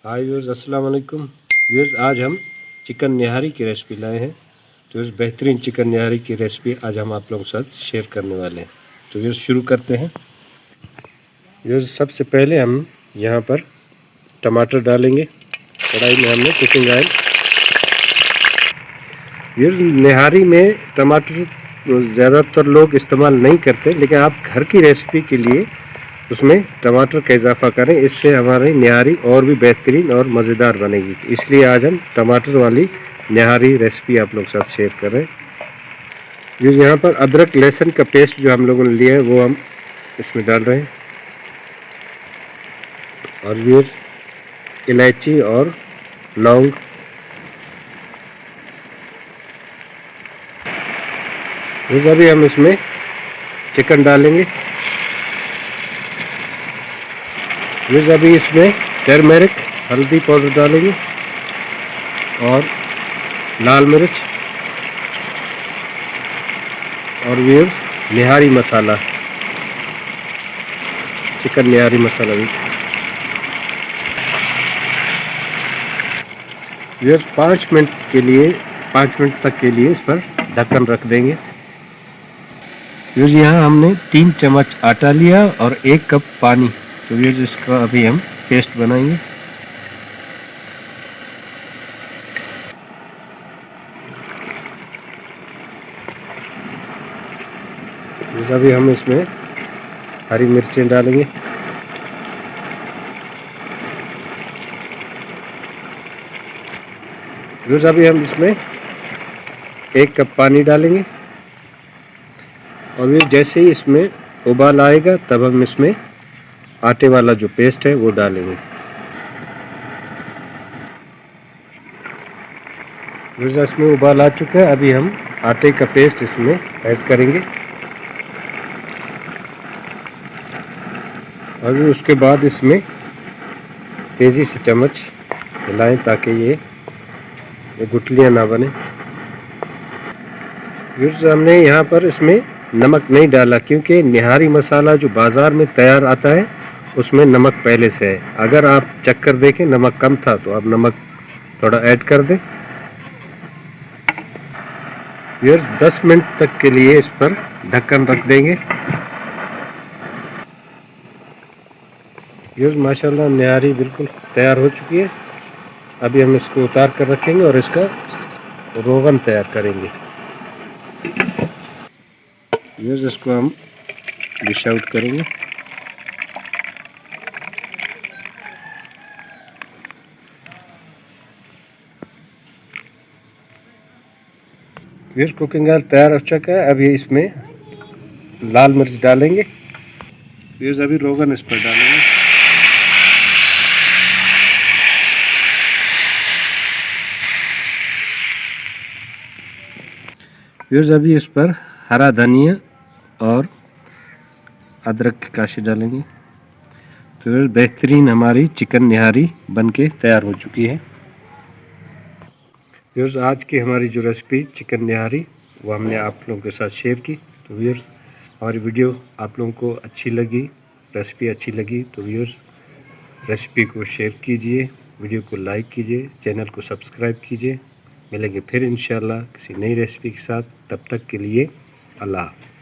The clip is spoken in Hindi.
हाय व्यूअर्स, अस्सलाम वालेकुम व्यूअर्स। आज हम चिकन निहारी की रेसिपी लाए हैं। तो व्यूअर्स, बेहतरीन चिकन निहारी की रेसिपी आज हम आप लोगों के साथ शेयर करने वाले हैं। तो व्यूअर्स, शुरू करते हैं। व्यूअर्स, सबसे पहले हम यहाँ पर टमाटर डालेंगे। कढ़ाई में हमने कुकिंग ऑयल। व्यूअर्स, निहारी में टमाटर ज़्यादातर लोग इस्तेमाल नहीं करते, लेकिन आप घर की रेसिपी के लिए उसमें टमाटर का इजाफा करें। इससे हमारी निहारी और भी बेहतरीन और मज़ेदार बनेगी। इसलिए आज हम टमाटर वाली निहारी रेसिपी आप लोग के साथ शेयर कर रहे हैं। जो यहाँ पर अदरक लहसुन का पेस्ट जो हम लोगों ने लिया है वो हम इसमें डाल रहे हैं, और ये इलायची और लौंग। अभी हम इसमें चिकन डालेंगे। अभी इसमें टर्मेरिक हल्दी पाउडर डालेंगे और लाल मिर्च और ये निहारी मसाला, चिकन निहारी मसाला भी। ये 5 मिनट तक के लिए इस पर ढक्कन रख देंगे। यहाँ हमने 3 चम्मच आटा लिया और 1 कप पानी। तो ये इसका अभी हम पेस्ट बनाएंगे। अभी हम इसमें हरी मिर्चें डालेंगे। अभी हम इसमें 1 कप पानी डालेंगे, और ये जैसे ही इसमें उबाल आएगा तब हम इसमें आटे वाला जो पेस्ट है वो डालेंगे। इसमें उबाल आ चुका है। अभी हम आटे का पेस्ट इसमें ऐड करेंगे, और उसके बाद इसमें तेज़ी से चम्मच हिलाएं ताकि ये गुठलियाँ ना बने। हमने यहाँ पर इसमें नमक नहीं डाला, क्योंकि निहारी मसाला जो बाज़ार में तैयार आता है उसमें नमक पहले से है। अगर आप चेक कर देखें नमक कम था तो आप नमक थोड़ा ऐड कर दें। ये 10 मिनट तक के लिए इस पर ढक्कन रख देंगे। ये माशाल्लाह निहारी बिल्कुल तैयार हो चुकी है। अभी हम इसको उतार कर रखेंगे और इसका रोगन तैयार करेंगे। ये इसको हम डिश आउट करेंगे। ये कुकिंग ऑयल तैयार हो चुका है। अभी इसमें लाल मिर्च डालेंगे। ये अभी रोगन इस पर डालेंगे। ये अभी इस पर हरा धनिया और अदरक की काशी डालेंगे। तो ये बेहतरीन हमारी चिकन निहारी बनके तैयार हो चुकी है। व्यूअर्स, आज की हमारी जो रेसिपी चिकन निहारी वो हमने आप लोगों के साथ शेयर की। तो व्यूअर्स, हमारी वीडियो आप लोगों को अच्छी लगी, रेसिपी अच्छी लगी तो व्यूअर्स रेसिपी को शेयर कीजिए, वीडियो को लाइक कीजिए, चैनल को सब्सक्राइब कीजिए। मिलेंगे फिर इंशाल्लाह किसी नई रेसिपी के साथ। तब तक के लिए अल्लाह हाफ़िज़।